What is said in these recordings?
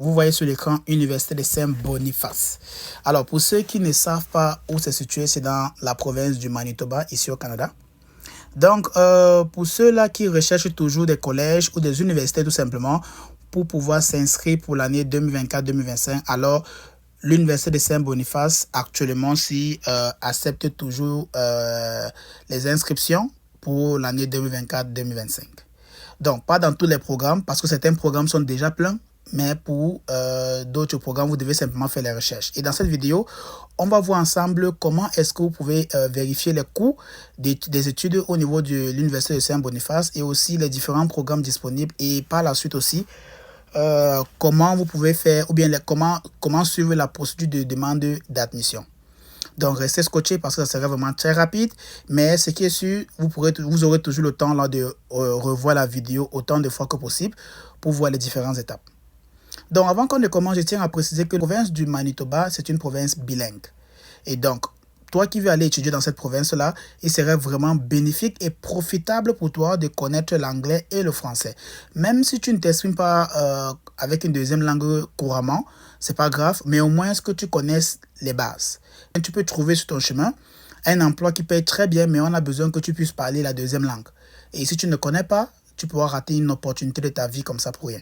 Vous voyez sur l'écran Université de Saint-Boniface. Alors, pour ceux qui ne savent pas où c'est situé, c'est dans la province du Manitoba, ici au Canada. Donc, pour ceux-là qui recherchent toujours des collèges ou des universités tout simplement pour pouvoir s'inscrire pour l'année 2024-2025, alors l'Université de Saint-Boniface actuellement accepte toujours les inscriptions pour l'année 2024-2025. Donc, pas dans tous les programmes parce que certains programmes sont déjà pleins. Mais pour d'autres programmes, vous devez simplement faire les recherches. Et dans cette vidéo, on va voir ensemble comment est-ce que vous pouvez vérifier les coûts des études au niveau de l'Université de Saint-Boniface et aussi les différents programmes disponibles. Et par la suite aussi, comment vous pouvez faire ou bien comment suivre la procédure de demande d'admission. Donc, restez scotché parce que ça sera vraiment très rapide. Mais ce qui est sûr, vous aurez toujours le temps là, de revoir la vidéo autant de fois que possible pour voir les différentes étapes. Donc, avant qu'on ne commence, je tiens à préciser que la province du Manitoba, c'est une province bilingue. Et donc, toi qui veux aller étudier dans cette province-là, il serait vraiment bénéfique et profitable pour toi de connaître l'anglais et le français. Même si tu ne t'exprimes pas avec une deuxième langue couramment, c'est pas grave, mais au moins que tu connaisses les bases. Et tu peux trouver sur ton chemin un emploi qui paye très bien, mais on a besoin que tu puisses parler la deuxième langue. Et si tu ne connais pas, tu pourras rater une opportunité de ta vie comme ça pour rien.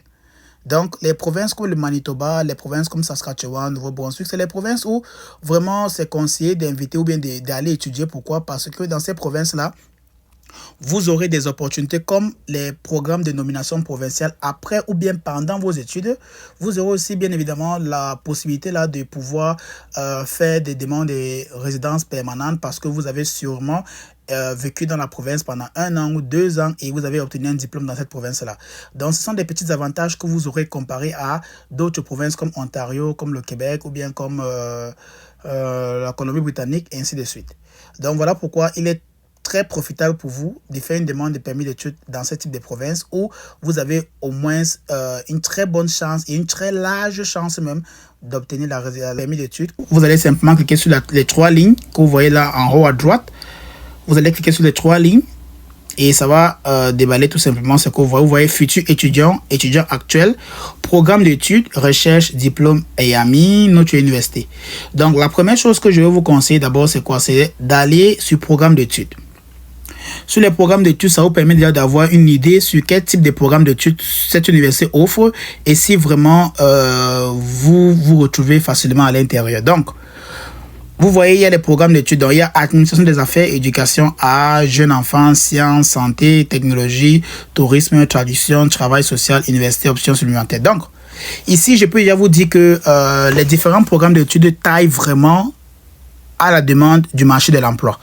Donc, les provinces comme le Manitoba, les provinces comme Saskatchewan, Nouveau-Brunswick, c'est les provinces où vraiment c'est conseillé d'inviter ou bien d'aller étudier. Pourquoi? Parce que dans ces provinces-là, vous aurez des opportunités comme les programmes de nomination provinciale après ou bien pendant vos études. Vous aurez aussi bien évidemment la possibilité là de pouvoir faire des demandes de résidence permanente parce que vous avez sûrement vécu dans la province pendant 1 an ou 2 ans et vous avez obtenu un diplôme dans cette province-là. Donc, ce sont des petits avantages que vous aurez comparé à d'autres provinces comme Ontario, comme le Québec ou bien comme la Colombie-Britannique et ainsi de suite. Donc, voilà pourquoi il est très profitable pour vous de faire une demande de permis d'études dans ce type de province où vous avez au moins une très bonne chance et une très large chance même d'obtenir la permis d'études. Vous allez simplement cliquer sur les 3 lignes que vous voyez là en haut à droite. Vous allez cliquer sur les 3 lignes et ça va déballer tout simplement ce que vous voyez. Vous voyez futur étudiant actuel, programme d'études, recherche, diplôme et amis, notre université. Donc, la première chose que je vais vous conseiller d'abord, c'est quoi? C'est d'aller sur programme d'études. Sur les programmes d'études, ça vous permet déjà d'avoir une idée sur quel type de programme d'études cette université offre et si vraiment vous vous retrouvez facilement à l'intérieur. Donc, vous voyez, il y a des programmes d'études. Donc, il y a administration des affaires, éducation, art, jeunes enfants, sciences, santé, technologie, tourisme, traduction, travail social, université, options supplémentaires. Donc, ici, je peux déjà vous dire que les différents programmes d'études taillent vraiment à la demande du marché de l'emploi.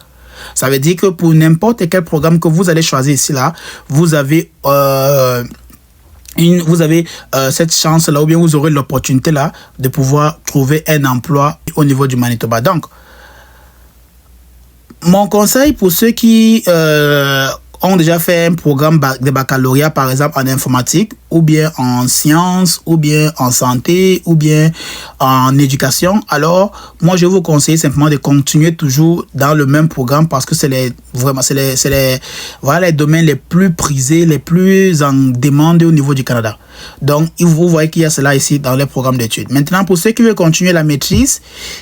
Ça veut dire que pour n'importe quel programme que vous allez choisir ici, là, vous avez cette chance-là, ou bien vous aurez l'opportunité là de pouvoir trouver un emploi au niveau du Manitoba. Donc, mon conseil pour ceux qui ont déjà fait un programme de baccalauréat, par exemple en informatique, ou bien en sciences, ou bien en santé, ou bien en éducation, alors moi je vous conseille simplement de continuer toujours dans le même programme parce que c'est les domaines les plus prisés, les plus en demande au niveau du Canada. Donc, vous voyez qu'il y a cela ici dans les programmes d'études. Maintenant, pour ceux qui veulent continuer la maîtrise,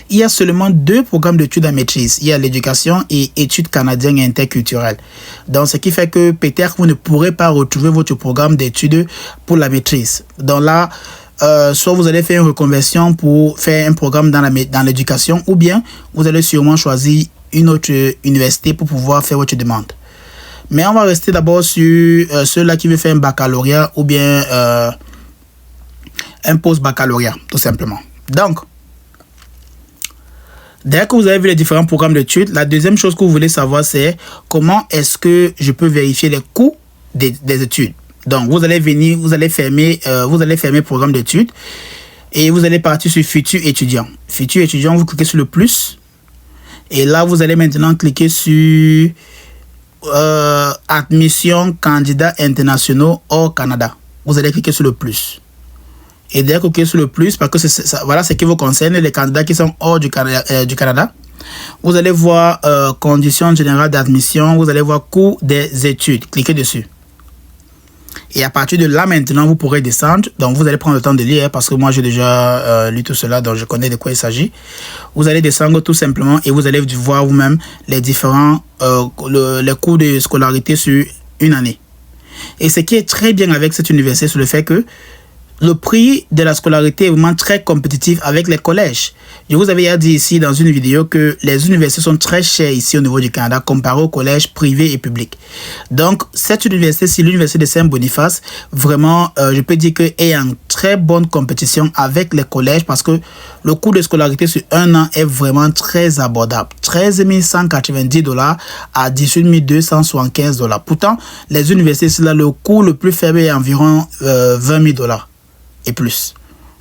il y a seulement 2 programmes d'études à maîtrise. Il y a l'éducation et études canadiennes et interculturelles. Donc, ce qui fait que peut-être vous ne pourrez pas retrouver votre programme d'études pour la maîtrise. Donc là, soit vous allez faire une reconversion pour faire un programme dans l'éducation ou bien vous allez sûrement choisir une autre université pour pouvoir faire votre demande. Mais on va rester d'abord sur ceux-là qui veulent faire un baccalauréat ou bien un post-baccalauréat, tout simplement. Donc, dès que vous avez vu les différents programmes d'études, la deuxième chose que vous voulez savoir, c'est comment est-ce que je peux vérifier les coûts des études. Donc, vous allez fermer programme d'études et vous allez partir sur futur étudiant. Futur étudiant, vous cliquez sur le plus et là, vous allez maintenant cliquer sur admission candidats internationaux hors Canada. Vous allez cliquer sur le plus. Et dès que vous cliquez sur le plus, parce que voilà ce qui vous concerne, les candidats qui sont hors du Canada, vous allez voir conditions générales d'admission, vous allez voir coût des études. Cliquez dessus. Et à partir de là, maintenant, vous pourrez descendre. Donc, vous allez prendre le temps de lire parce que moi, j'ai déjà lu tout cela, donc je connais de quoi il s'agit. Vous allez descendre tout simplement et vous allez voir vous-même les différents les cours de scolarité sur une année. Et ce qui est très bien avec cette université, c'est le fait que le prix de la scolarité est vraiment très compétitif avec les collèges. Je vous avais dit ici dans une vidéo que les universités sont très chères ici au niveau du Canada comparé aux collèges privés et publics. Donc, cette université, l'université de Saint-Boniface, vraiment, je peux dire qu'elle est en très bonne compétition avec les collèges parce que le coût de scolarité sur un an est vraiment très abordable. 13 190 $ à 18 275 $. Pourtant, les universités, là, le coût le plus faible est environ 20 000 $ et plus.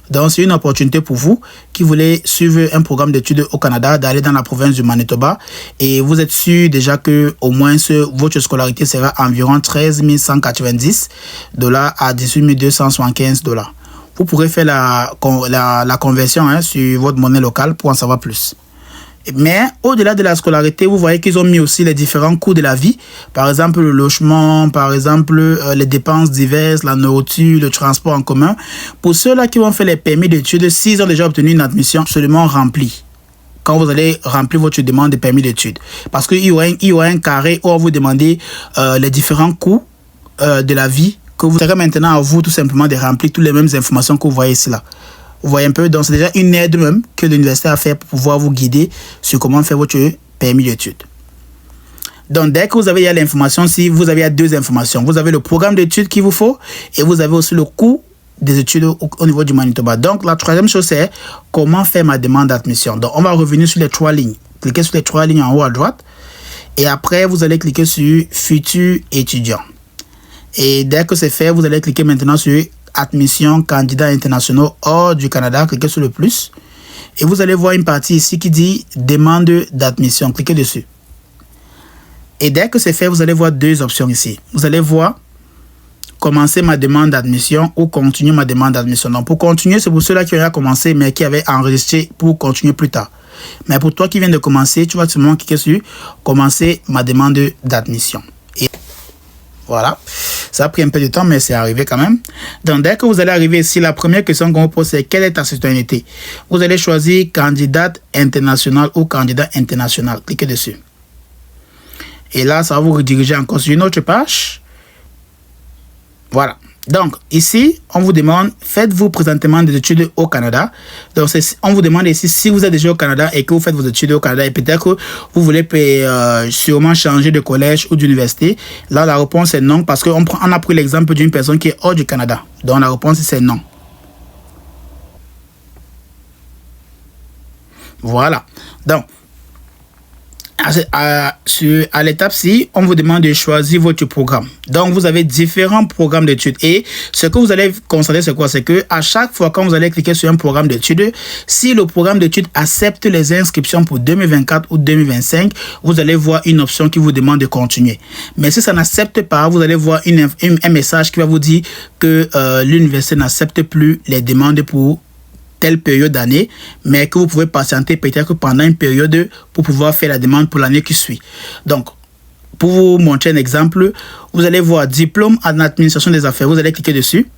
Donc, c'est une opportunité pour vous qui voulez suivre un programme d'études au Canada, d'aller dans la province du Manitoba et vous êtes sûr déjà que au moins votre scolarité sera environ 13 190 $ à 18 275 $. Vous pourrez faire la conversion sur votre monnaie locale pour en savoir plus. Mais au-delà de la scolarité, vous voyez qu'ils ont mis aussi les différents coûts de la vie. Par exemple, le logement, par exemple, les dépenses diverses, la nourriture, le transport en commun. Pour ceux-là qui vont faire les permis d'études, s'ils ont déjà obtenu une admission absolument remplie, quand vous allez remplir votre demande de permis d'études. Parce qu'il y aura un carré où on va vous demander les différents coûts de la vie que vous aurez maintenant à vous tout simplement de remplir toutes les mêmes informations que vous voyez ici là. Vous voyez un peu, donc c'est déjà une aide même que l'université a fait pour pouvoir vous guider sur comment faire votre permis d'études. Donc dès que vous avez l'information, si vous avez deux informations, vous avez le programme d'études qu'il vous faut et vous avez aussi le coût des études au niveau du Manitoba. Donc la troisième chose c'est comment faire ma demande d'admission. Donc on va revenir sur les trois lignes. Cliquez sur les trois lignes en haut à droite et après vous allez cliquer sur futur étudiant. Et dès que c'est fait, vous allez cliquer maintenant sur admission candidats internationaux hors du Canada. Cliquez sur le plus et vous allez voir une partie ici qui dit demande d'admission. Cliquez dessus. Et dès que c'est fait, vous allez voir deux options ici. Vous allez voir commencer ma demande d'admission ou continuer ma demande d'admission. Donc pour continuer, c'est pour ceux-là qui ont commencé mais qui avaient enregistré pour continuer plus tard. Mais pour toi qui viens de commencer, tu vas seulement cliquer sur commencer ma demande d'admission. Et voilà, ça a pris un peu de temps, mais c'est arrivé quand même. Donc, dès que vous allez arriver ici, la première question qu'on vous pose, c'est quelle est ta citoyenneté? Vous allez choisir candidate internationale ou candidat international. Cliquez dessus. Et là, ça va vous rediriger encore sur une autre page. Voilà. Donc, ici, on vous demande, faites-vous présentement des études au Canada? Donc, on vous demande ici si vous êtes déjà au Canada et que vous faites vos études au Canada et peut-être que vous voulez sûrement changer de collège ou d'université. Là, la réponse est non parce qu'on a pris l'exemple d'une personne qui est hors du Canada. Donc, la réponse c'est non. Voilà. Donc, à l'étape ci, on vous demande de choisir votre programme. Donc, vous avez différents programmes d'études. Et ce que vous allez constater, c'est quoi? C'est que à chaque fois, quand vous allez cliquer sur un programme d'études, si le programme d'études accepte les inscriptions pour 2024 ou 2025, vous allez voir une option qui vous demande de continuer. Mais si ça n'accepte pas, vous allez voir un message qui va vous dire que l'université n'accepte plus les demandes pour telle période d'année, mais que vous pouvez patienter peut-être pendant une période pour pouvoir faire la demande pour l'année qui suit. Donc, pour vous montrer un exemple, vous allez voir diplôme en administration des affaires. Vous allez cliquer dessus.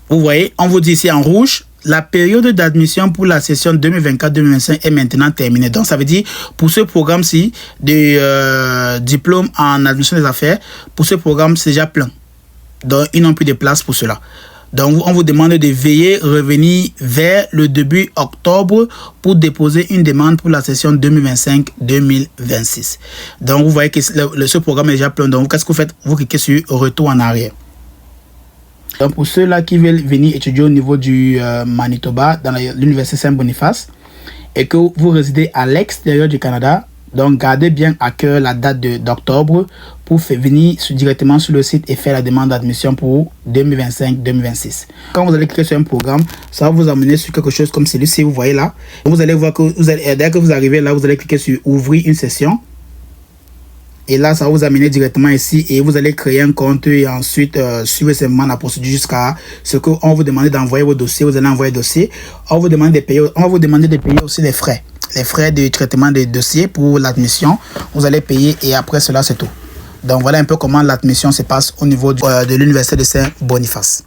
Vous voyez, on vous dit ici en rouge, la période d'admission pour la session 2024-2025 est maintenant terminée. Donc, ça veut dire, pour ce programme-ci, de diplôme en administration des affaires, pour ce programme, c'est déjà plein. Donc, ils n'ont plus de place pour cela. Donc, on vous demande de veiller revenir vers le début octobre pour déposer une demande pour la session 2025-2026. Donc, vous voyez que ce programme est déjà plein. Donc, qu'est-ce que vous faites? Vous cliquez sur retour en arrière. Donc, pour ceux-là qui veulent venir étudier au niveau du Manitoba, dans l'université Saint-Boniface, et que vous résidez à l'extérieur du Canada, donc gardez bien à cœur la date d'octobre pour venir directement sur le site et faire la demande d'admission pour 2025-2026. Quand vous allez cliquer sur un programme, ça va vous amener sur quelque chose comme celui-ci, vous voyez là. Vous allez voir que dès que vous arrivez là, vous allez cliquer sur ouvrir une session. Et là, ça va vous amener directement ici et vous allez créer un compte et ensuite suivre simplement la procédure jusqu'à ce qu'on vous demande d'envoyer vos dossiers. Vous allez envoyer le dossier. On va vous demander de payer aussi les frais. Les frais de traitement des dossiers pour l'admission, vous allez payer et après cela, c'est tout. Donc voilà un peu comment l'admission se passe au niveau de l'université de Saint-Boniface.